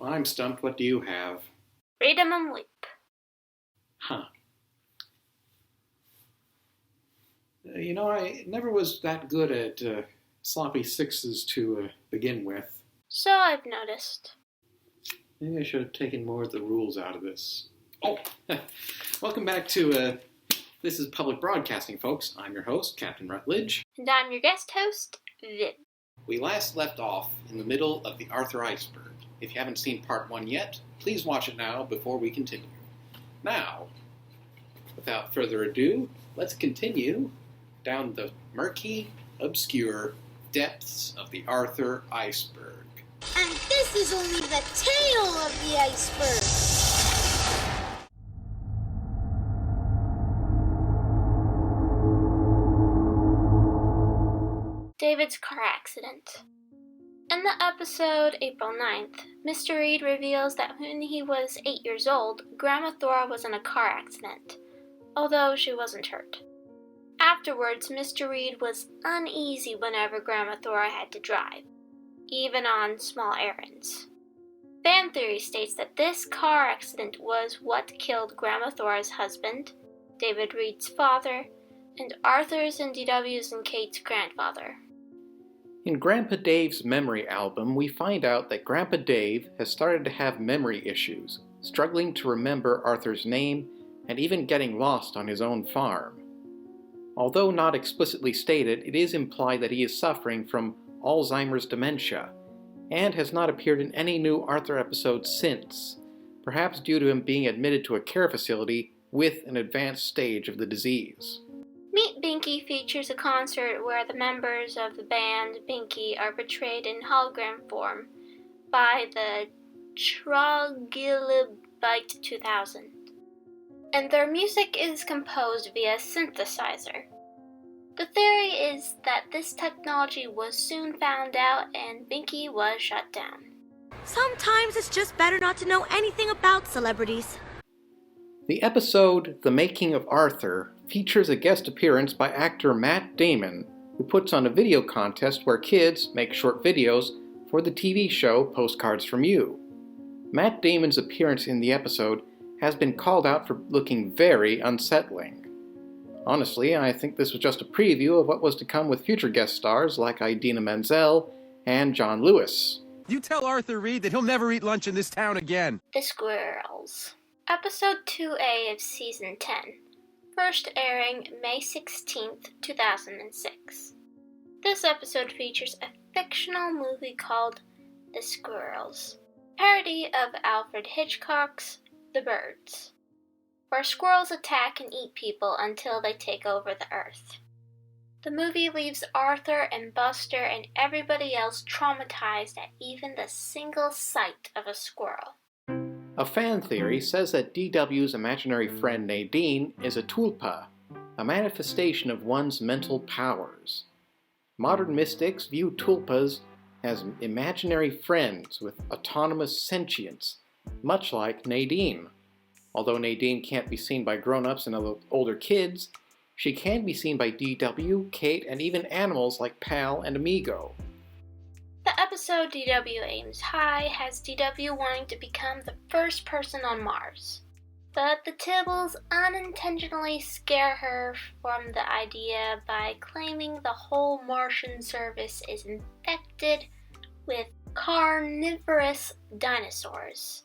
Well, I'm stumped. What do you have? Freedom and Leap. Huh. I never was that good at sloppy sixes to begin with. So I've noticed. Maybe I should have taken more of the rules out of this. Oh, welcome back to This is Public Broadcasting, folks. I'm your host, Captain Rutledge. And I'm your guest host, Vin. We last left off in the middle of the Arthur Iceberg. If you haven't seen part 1 yet, please watch it now before we continue. Now, without further ado, let's continue down the murky, obscure depths of the Arthur Iceberg. And this is only the tail of the iceberg. David's car accident. In the episode April 9th, Mr. Reed reveals that when he was 8 years old, Grandma Thora was in a car accident, although she wasn't hurt. Afterwards, Mr. Reed was uneasy whenever Grandma Thora had to drive, even on small errands. Fan theory states that this car accident was what killed Grandma Thora's husband, David Reed's father, and Arthur's and DW's and Kate's grandfather. In Grandpa Dave's memory album, we find out that Grandpa Dave has started to have memory issues, struggling to remember Arthur's name and even getting lost on his own farm. Although not explicitly stated, it is implied that he is suffering from Alzheimer's dementia, and has not appeared in any new Arthur episodes since, perhaps due to him being admitted to a care facility with an advanced stage of the disease. Meet Binky features a concert where the members of the band Binky are portrayed in hologram form by the Troglodyte 2000, and their music is composed via synthesizer. The theory is that this technology was soon found out and Binky was shut down. Sometimes it's just better not to know anything about celebrities. The episode The Making of Arthur features a guest appearance by actor Matt Damon, who puts on a video contest where kids make short videos for the TV show Postcards from You. Matt Damon's appearance in the episode has been called out for looking very unsettling. Honestly, I think this was just a preview of what was to come with future guest stars like Idina Menzel and John Lewis. You tell Arthur Reed that he'll never eat lunch in this town again. The Squirrels. Episode 2A of Season 10. First airing May 16th, 2006. This episode features a fictional movie called The Squirrels, parody of Alfred Hitchcock's The Birds, where squirrels attack and eat people until they take over the earth. The movie leaves Arthur and Buster and everybody else traumatized at even the single sight of a squirrel. A fan theory says that DW's imaginary friend Nadine is a tulpa, a manifestation of one's mental powers. Modern mystics view tulpas as imaginary friends with autonomous sentience, much like Nadine. Although Nadine can't be seen by grown-ups and older kids, she can be seen by DW, Kate, and even animals like Pal and Amigo. The episode DW Aims High has DW wanting to become the first person on Mars. But the Tibbles unintentionally scare her from the idea by claiming the whole Martian service is infected with carnivorous dinosaurs,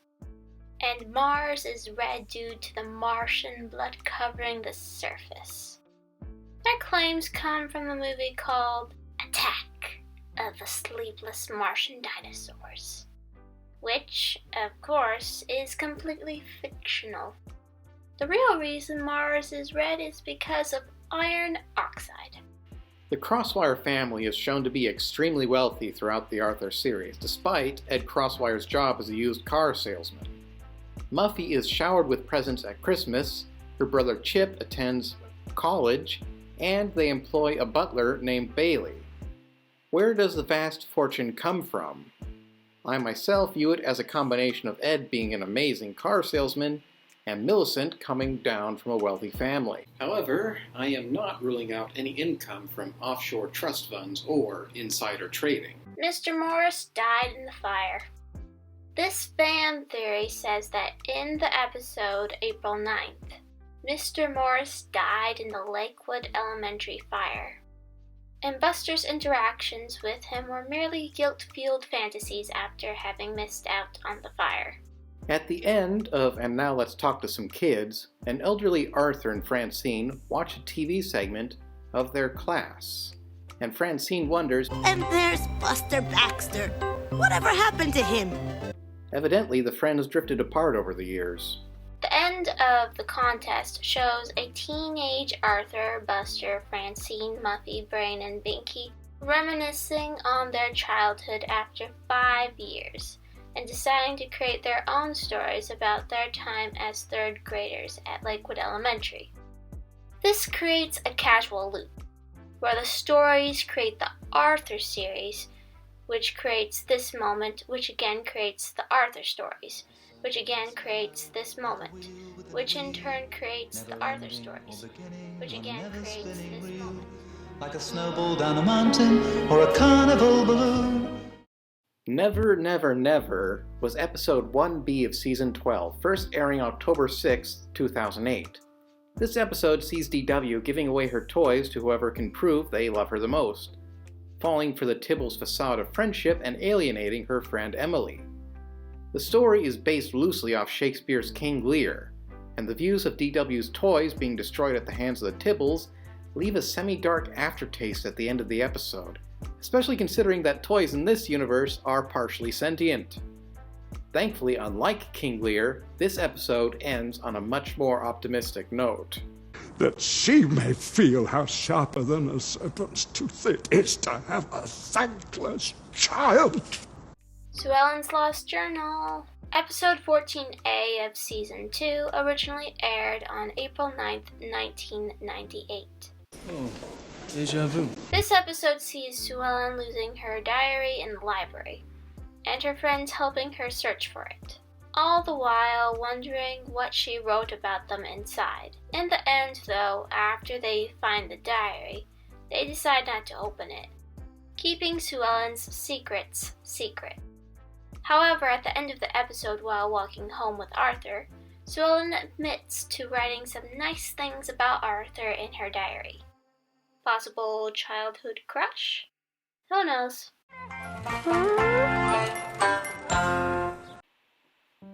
and Mars is red due to the Martian blood covering the surface. Their claims come from the movie called Attack of the Sleepless Martian Dinosaurs, which, of course, is completely fictional. The real reason Mars is red is because of iron oxide. The Crosswire family is shown to be extremely wealthy throughout the Arthur series, despite Ed Crosswire's job as a used car salesman. Muffy is showered with presents at Christmas, her brother Chip attends college, and they employ a butler named Bailey. Where does the vast fortune come from? I myself view it as a combination of Ed being an amazing car salesman and Millicent coming down from a wealthy family. However, I am not ruling out any income from offshore trust funds or insider trading. Mr. Morris died in the fire. This fan theory says that in the episode April 9th, Mr. Morris died in the Lakewood Elementary fire, and Buster's interactions with him were merely guilt-fueled fantasies after having missed out on the fire. At the end of And Now Let's Talk to Some Kids, an elderly Arthur and Francine watch a TV segment of their class, and Francine wonders, And there's Buster Baxter. Whatever happened to him? evidently the friends drifted apart over the years. The end of the contest shows a teenage Arthur, Buster, Francine, Muffy, Brain, and Binky reminiscing on their childhood after 5 years and deciding to create their own stories about their time as third graders at Lakewood Elementary. This creates a casual loop, where the stories create the Arthur series, which creates this moment, which again creates the Arthur stories, which again creates this moment, which in turn creates the Arthur stories, which again creates this moment. Like a snowball down a mountain or a carnival balloon. Never Never Never was episode 1B of season 12, first airing October 6, 2008. This episode sees DW giving away her toys to whoever can prove they love her the most, falling for the Tibbles' facade of friendship and alienating her friend Emily. The story is based loosely off Shakespeare's King Lear, and the views of DW's toys being destroyed at the hands of the Tibbles leave a semi-dark aftertaste at the end of the episode, especially considering that toys in this universe are partially sentient. Thankfully, unlike King Lear, this episode ends on a much more optimistic note. That she may feel how sharper than a serpent's tooth it is to have a thankless child. Sue Ellen's Lost Journal. Episode 14A of Season 2 originally aired on April 9th, 1998. Oh, déjà vu. This episode sees Sue Ellen losing her diary in the library, and her friends helping her search for it, all the while wondering what she wrote about them inside. In the end, though, after they find the diary, they decide not to open it, keeping Sue Ellen's secrets secret. However, at the end of the episode while walking home with Arthur, Sue Ellen admits to writing some nice things about Arthur in her diary. Possible childhood crush? Who knows?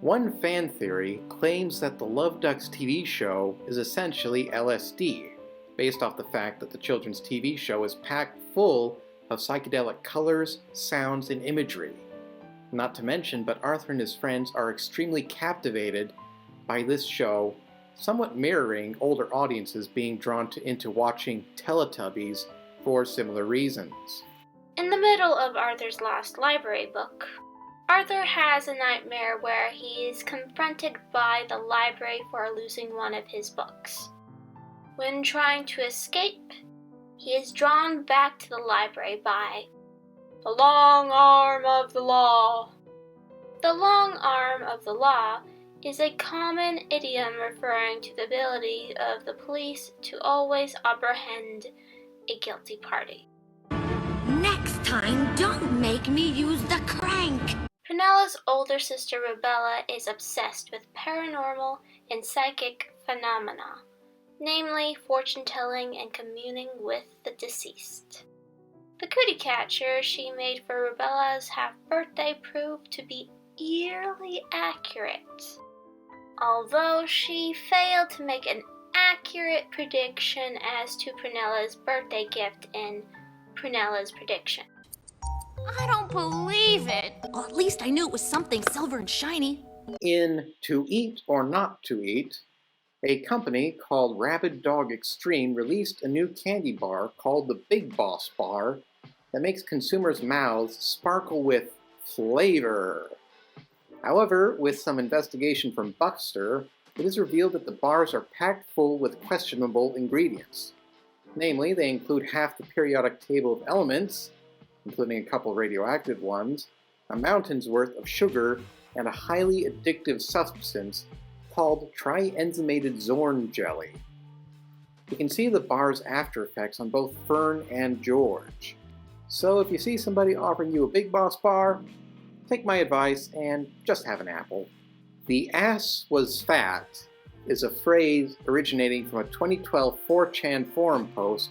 One fan theory claims that the Love Ducks TV show is essentially LSD, based off the fact that the children's TV show is packed full of psychedelic colors, sounds, and imagery. Not to mention, but Arthur and his friends are extremely captivated by this show, somewhat mirroring older audiences being drawn into watching Teletubbies for similar reasons. In the middle of Arthur's lost library book, Arthur has a nightmare where he is confronted by the library for losing one of his books. When trying to escape, he is drawn back to the library by the long arm of the law. The long arm of the law is a common idiom referring to the ability of the police to always apprehend a guilty party. Next time, don't make me use the crank. Penella's older sister Rebella is obsessed with paranormal and psychic phenomena, namely fortune-telling and communing with the deceased. The cootie catcher she made for Rebella's half-birthday proved to be eerily accurate, although she failed to make an accurate prediction as to Penella's birthday gift in Penella's prediction. I don't believe it. Well, at least I knew it was something silver and shiny. In To Eat or Not to Eat, a company called Rabid Dog Extreme released a new candy bar called the Big Boss Bar that makes consumers' mouths sparkle with flavor. However, with some investigation from Buckster, it is revealed that the bars are packed full with questionable ingredients. Namely, they include half the periodic table of elements, including a couple radioactive ones, a mountain's worth of sugar, and a highly addictive substance called trienzymated Zorn jelly. You can see the bar's after effects on both Fern and George. So if you see somebody offering you a Big Boss bar, take my advice and just have an apple. The ass was fat is a phrase originating from a 2012 4chan forum post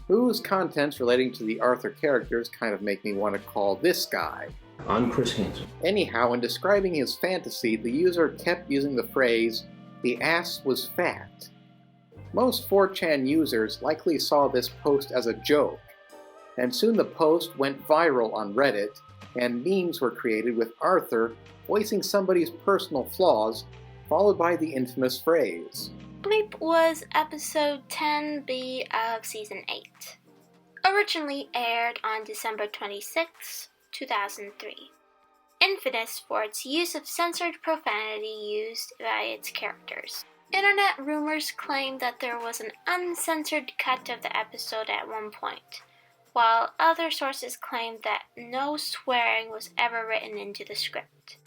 whose contents relating to the Arthur characters kind of make me want to call this guy. I'm Chris Hansen. Anyhow, in describing his fantasy, the user kept using the phrase, "the ass was fat." Most 4chan users likely saw this post as a joke, and soon the post went viral on Reddit, and memes were created with Arthur voicing somebody's personal flaws, followed by the infamous phrase. Bleep was episode 10B of season 8. Originally aired on December 26, 2003. Infamous for its use of censored profanity used by its characters. Internet rumors claim that there was an uncensored cut of the episode at one point, while other sources claim that no swearing was ever written into the script.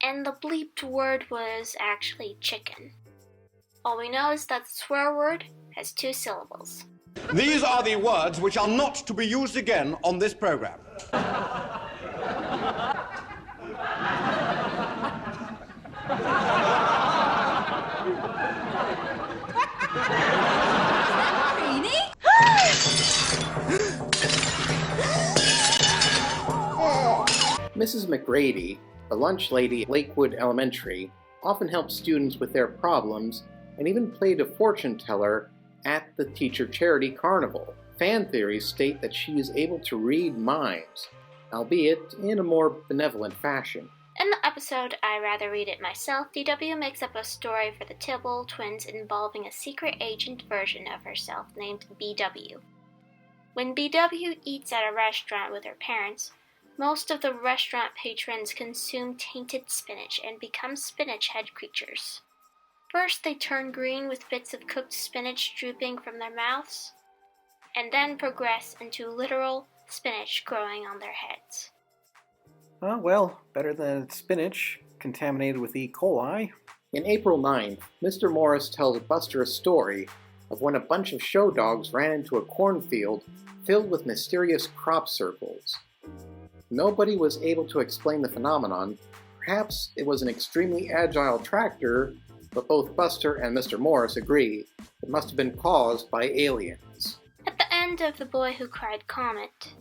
And the bleeped word was actually chicken. All we know is that the swear word has 2 syllables. These are the words which are not to be used again on this program. Mrs. McGrady, the lunch lady at Lakewood Elementary, often helped students with their problems and even played a fortune teller at the teacher charity carnival. Fan theories state that she is able to read minds, albeit in a more benevolent fashion. In the episode I Rather Read It Myself, DW makes up a story for the Tibble twins involving a secret agent version of herself named BW. When BW eats at a restaurant with her parents, most of the restaurant patrons consume tainted spinach and become spinach head creatures. First, they turn green with bits of cooked spinach drooping from their mouths, and then progress into literal spinach growing on their heads. Well, better than spinach contaminated with E. coli. In April 9th, Mr. Morris tells Buster a story of when a bunch of show dogs ran into a cornfield filled with mysterious crop circles. Nobody was able to explain the phenomenon. Perhaps it was an extremely agile tractor, but both Buster and Mr. Morris agree it must have been caused by aliens. At the end of The Boy Who Cried Comet,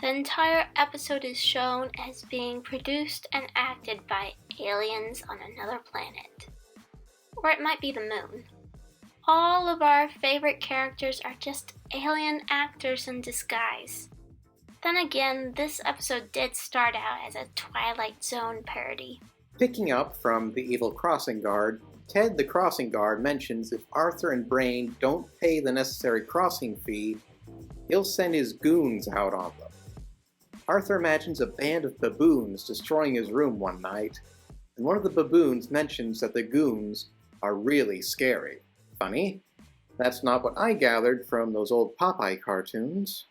the entire episode is shown as being produced and acted by aliens on another planet. Or it might be the moon. All of our favorite characters are just alien actors in disguise. Then again, this episode did start out as a Twilight Zone parody. Picking up from The Evil Crossing Guard, Ted the Crossing Guard mentions if Arthur and Brain don't pay the necessary crossing fee, he'll send his goons out on them. Arthur imagines a band of baboons destroying his room one night, and one of the baboons mentions that the goons are really scary. Funny? That's not what I gathered from those old Popeye cartoons.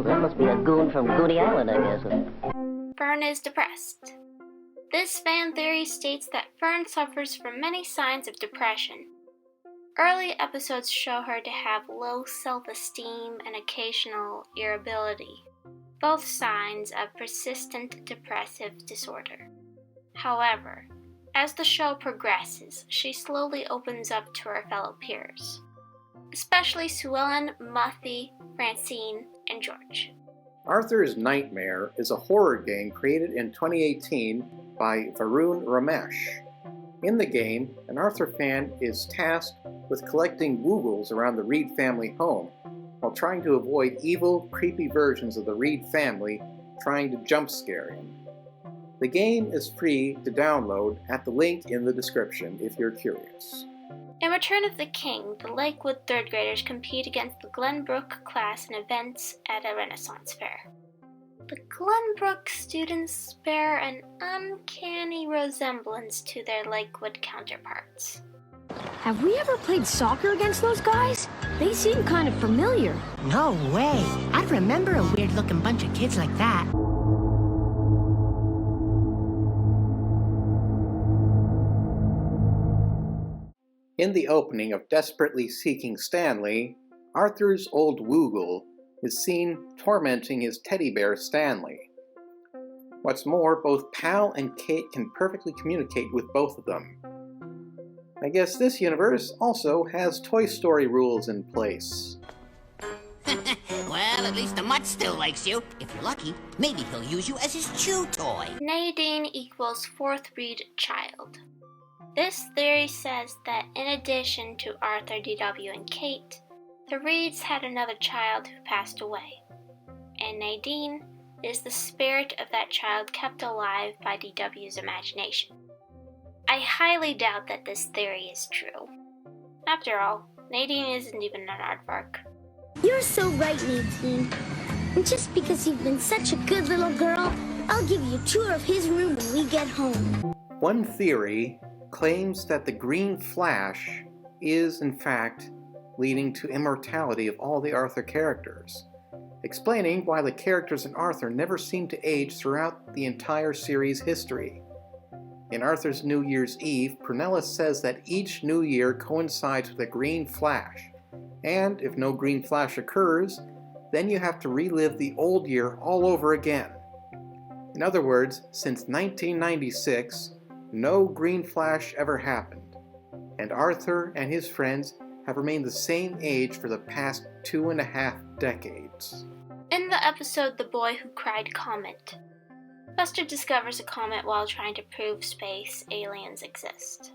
That must be a goon from Goody Island, I guess. Fern is depressed. This fan theory states that Fern suffers from many signs of depression. Early episodes show her to have low self-esteem and occasional irritability, both signs of persistent depressive disorder. However, as the show progresses, she slowly opens up to her fellow peers, especially Sue Ellen, Muffy, Francine, and George. Arthur's Nightmare is a horror game created in 2018 by Varun Ramesh. In the game, an Arthur fan is tasked with collecting Woogles around the Reed family home, while trying to avoid evil, creepy versions of the Reed family trying to jump scare him. The game is free to download at the link in the description if you're curious. In Return of the King, the Lakewood third graders compete against the Glenbrook class in events at a Renaissance fair. The Glenbrook students bear an uncanny resemblance to their Lakewood counterparts. Have we ever played soccer against those guys? They seem kind of familiar. No way. I'd remember a weird-looking bunch of kids like that. In the opening of Desperately Seeking Stanley, Arthur's old Woogle is seen tormenting his teddy bear Stanley. What's more, both Pal and Kate can perfectly communicate with both of them. I guess this universe also has Toy Story rules in place. Well, at least the mutt still likes you. If you're lucky, maybe he'll use you as his chew toy. Nadine equals fourth breed child. This theory says that in addition to Arthur, DW, and Kate, the Reeds had another child who passed away. And Nadine is the spirit of that child kept alive by DW's imagination. I highly doubt that this theory is true. After all, Nadine isn't even an aardvark. You're so right, Nadine. And just because you've been such a good little girl, I'll give you a tour of his room when we get home. One theory claims that the green flash is, in fact, leading to immortality of all the Arthur characters, explaining why the characters in Arthur never seem to age throughout the entire series' history. In Arthur's New Year's Eve, Prunella says that each new year coincides with a green flash, and if no green flash occurs, then you have to relive the old year all over again. In other words, since 1996, no green flash ever happened, and Arthur and his friends have remained the same age for the past 2.5 decades. In the episode The Boy Who Cried Comet, Buster discovers a comet while trying to prove space aliens exist.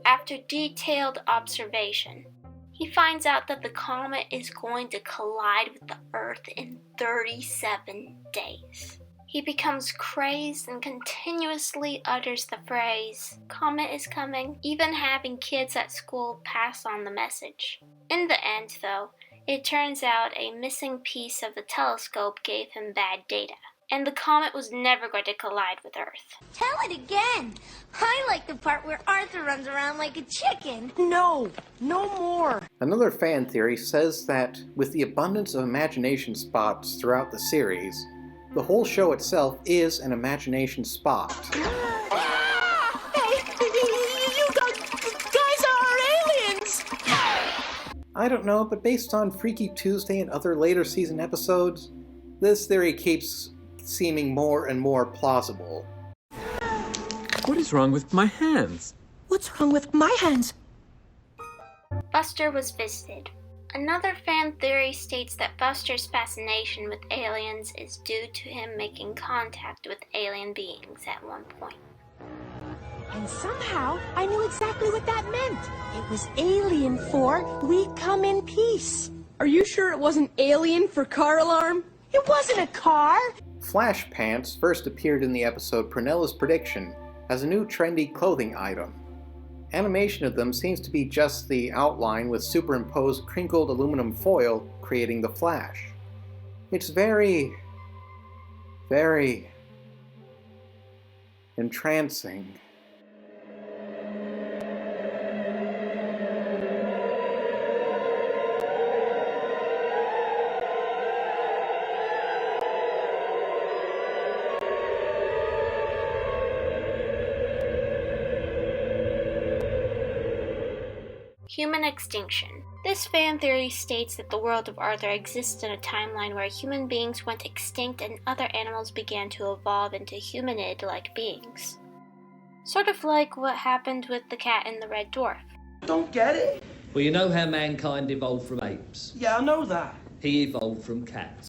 After detailed observation, he finds out that the comet is going to collide with the Earth in 37 days. He becomes crazed and continuously utters the phrase, "Comet is coming," even having kids at school pass on the message. In the end, though, it turns out a missing piece of the telescope gave him bad data, and the comet was never going to collide with Earth. Tell it again. I like the part where Arthur runs around like a chicken. No more. Another fan theory says that with the abundance of imagination spots throughout the series, the whole show itself is an imagination spot. Hey, you guys are aliens! I don't know, but based on Freaky Tuesday and other later season episodes, this theory keeps seeming more and more plausible. What is wrong with my hands? What's wrong with my hands? Buster was visited. Another fan theory states that Buster's fascination with aliens is due to him making contact with alien beings at one point. And somehow, I knew exactly what that meant. It was alien for "we come in peace." Are you sure it wasn't alien for car alarm? It wasn't a car! Flash pants first appeared in the episode Prunella's Prediction as a new trendy clothing item. Animation of them seems to be just the outline with superimposed crinkled aluminum foil creating the flash. It's very entrancing. Human extinction. This fan theory states that the world of Arthur exists in a timeline where human beings went extinct and other animals began to evolve into humanid-like beings. Sort of like what happened with the cat in the Red Dwarf. Don't get it? Well, you know how mankind evolved from apes? Yeah, I know that. He evolved from cats.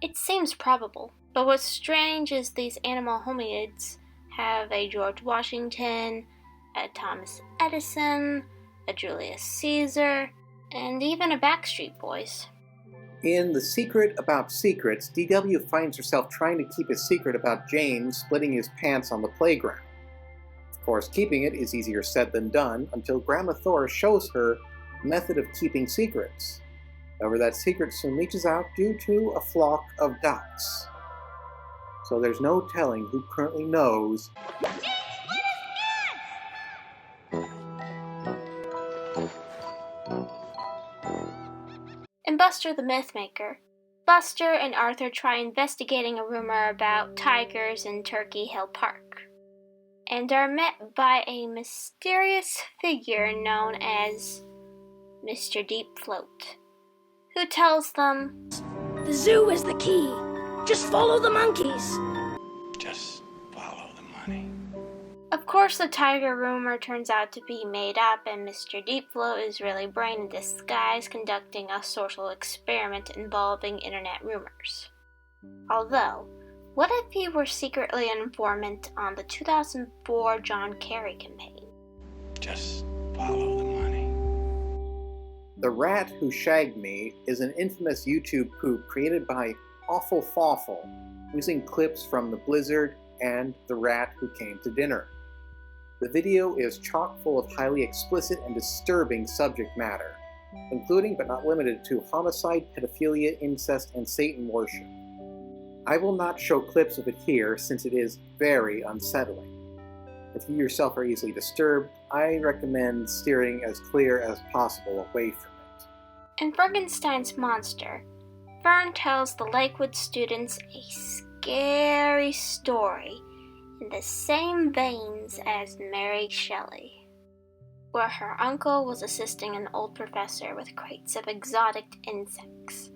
It seems probable, but what's strange is these animal hominids have a George Washington, a Thomas Edison, a Julius Caesar, and even a Backstreet Boys. In The Secret About Secrets, DW finds herself trying to keep a secret about James splitting his pants on the playground. Of course, keeping it is easier said than done until Grandma Thor shows her a method of keeping secrets. However, that secret soon leaches out due to a flock of ducks. So there's no telling who currently knows. In Buster the Mythmaker, Buster and Arthur try investigating a rumor about tigers in Turkey Hill Park. and are met by a mysterious figure known as Mr. Deep Float, who tells them, The zoo is the key. Just follow the monkeys. Just follow the money. Of course, the tiger rumor turns out to be made up, and Mr. Deep Float is really Brain in disguise conducting a social experiment involving internet rumors. Although, what if he were secretly an informant on the 2004 John Kerry campaign? Just follow the money. The Rat Who Shagged Me is an infamous YouTube poop created by Awful Fawful, using clips from The Blizzard and The Rat Who Came to Dinner. The video is chock full of highly explicit and disturbing subject matter, including but not limited to homicide, pedophilia, incest, and Satan worship. I will not show clips of it here since it is very unsettling. If you yourself are easily disturbed, I recommend steering as clear as possible away from it. In Frankenstein's Monster, Fern tells the Lakewood students a scary story in the same veins as Mary Shelley, where her uncle was assisting an old professor with crates of exotic insects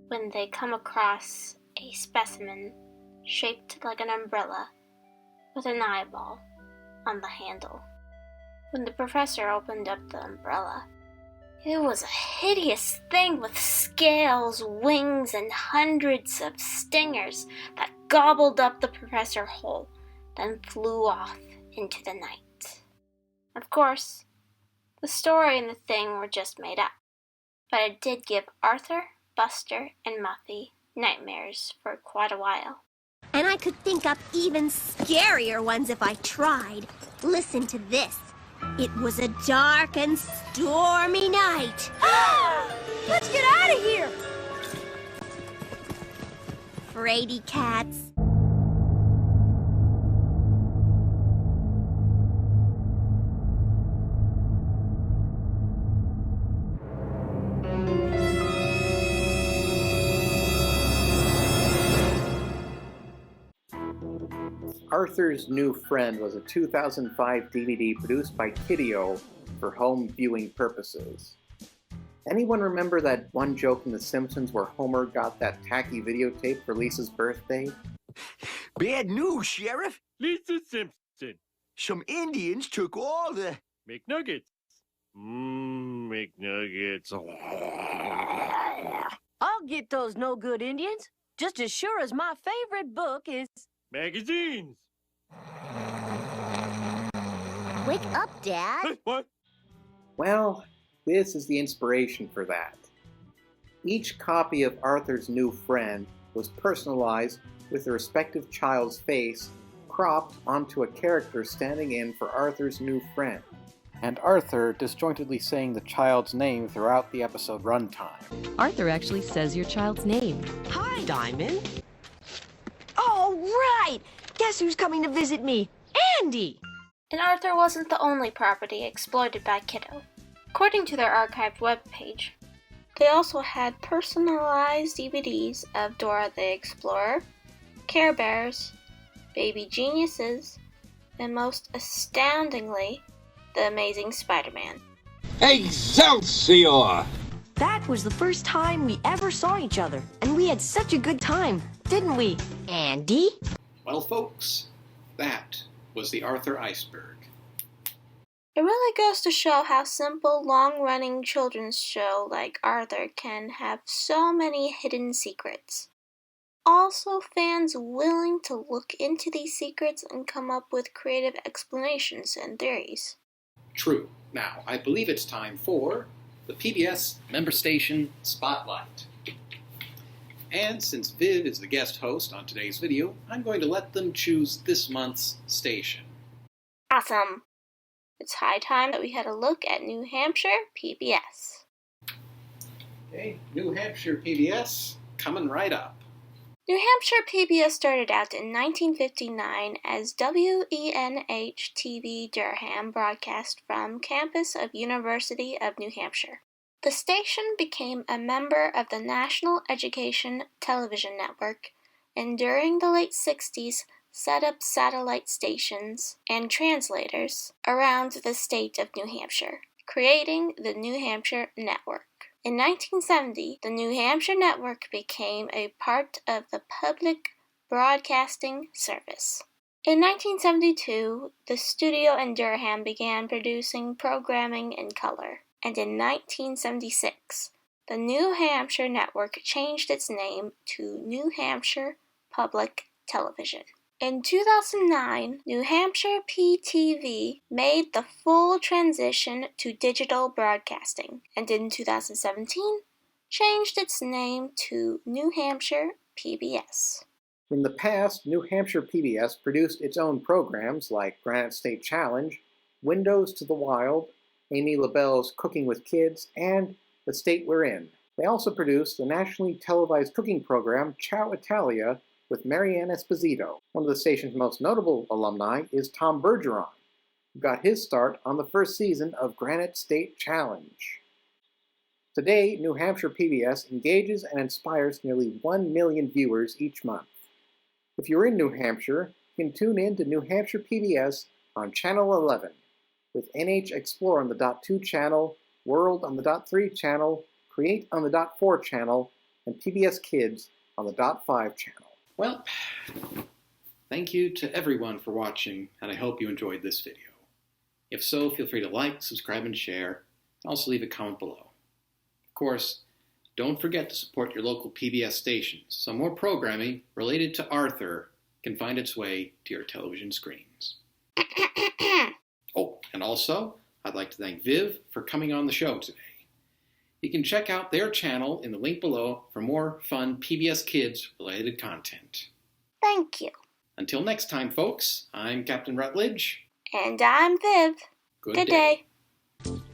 when they come across a specimen shaped like an umbrella with an eyeball on the handle. When the professor opened up the umbrella, it was a hideous thing with scales, wings, and hundreds of stingers that gobbled up the professor whole, then flew off into the night. Of course, the story and the thing were just made up, but it did give Arthur, Buster, and Muffy nightmares for quite a while. And I could think up even scarier ones if I tried. Listen to this. It was a dark and stormy night. Let's get out of here! Fraidy cats. Arthur's New Friend was a 2005 DVD produced by Kideo for home viewing purposes. Anyone remember that one joke in The Simpsons where Homer got that tacky videotape for Lisa's birthday? Bad news, Sheriff. Lisa Simpson. Some Indians took all the McNuggets. McNuggets. I'll get those no-good Indians, just as sure as my favorite book is magazines. Wake up, Dad. What? Well, this is the inspiration for that. Each copy of Arthur's New Friend was personalized with the respective child's face cropped onto a character standing in for Arthur's new friend, and Arthur disjointedly saying the child's name throughout the episode runtime. Arthur actually says your child's name. Hi, Diamond. Oh, right! Guess who's coming to visit me? Andy! And Arthur wasn't the only property exploited by Kiddo. According to their archived webpage, they also had personalized DVDs of Dora the Explorer, Care Bears, Baby Geniuses, and most astoundingly, The Amazing Spider-Man. Excelsior! That was the first time we ever saw each other, and we had such a good time, didn't we, Andy? Well, folks, that was the Arthur Iceberg. It really goes to show how simple, long-running children's show like Arthur can have so many hidden secrets. Also, fans willing to look into these secrets and come up with creative explanations and theories. True. Now, I believe it's time for the PBS Member Station Spotlight. And since Viv is the guest host on today's video, I'm going to let them choose this month's station. Awesome! It's high time that we had a look at New Hampshire PBS. Okay, New Hampshire PBS, coming right up. New Hampshire PBS started out in 1959 as WENH-TV Durham broadcast from campus of University of New Hampshire. The station became a member of the National Education Television Network, and during the late 60s, set up satellite stations and translators around the state of New Hampshire, creating the New Hampshire Network. In 1970, the New Hampshire Network became a part of the Public Broadcasting Service. In 1972, the studio in Durham began producing programming in color, and in 1976, the New Hampshire Network changed its name to New Hampshire Public Television. In 2009, New Hampshire PTV made the full transition to digital broadcasting, and in 2017, changed its name to New Hampshire PBS. In the past, New Hampshire PBS produced its own programs like Granite State Challenge, Windows to the Wild, Amy LaBelle's Cooking with Kids, and The State We're In. They also produced the nationally televised cooking program Ciao Italia with Marianne Esposito. One of the station's most notable alumni is Tom Bergeron, who got his start on the first season of Granite State Challenge. Today, New Hampshire PBS engages and inspires nearly 1 million viewers each month. If you're in New Hampshire, you can tune in to New Hampshire PBS on Channel 11, with NH Explore on the .2 channel, World on the .3 channel, Create on the .4 channel, and PBS Kids on the .5 channel. Well, thank you to everyone for watching, and I hope you enjoyed this video. If so, feel free to like, subscribe, and share, and also leave a comment below. Of course, don't forget to support your local PBS stations, so more programming related to Arthur can find its way to your television screens. Oh, and also, I'd like to thank Viv for coming on the show today. You can check out their channel in the link below for more fun PBS Kids-related content. Thank you. Until next time, folks, I'm Captain Rutledge. And I'm Viv. Good day.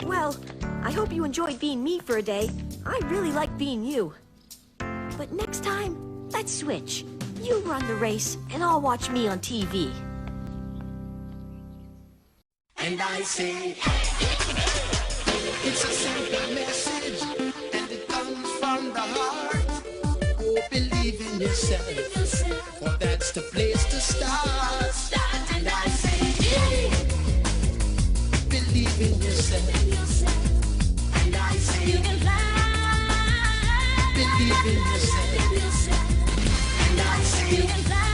Well, I hope you enjoyed being me for a day. I really like being you. But next time, let's switch. You run the race, and I'll watch me on TV. And I say, it's a simple message, and it comes from the heart. Oh, believe in yourself, for that's the place to start. And I say, believe in yourself. And I say, you can fly. Believe in yourself. And I say, you can fly.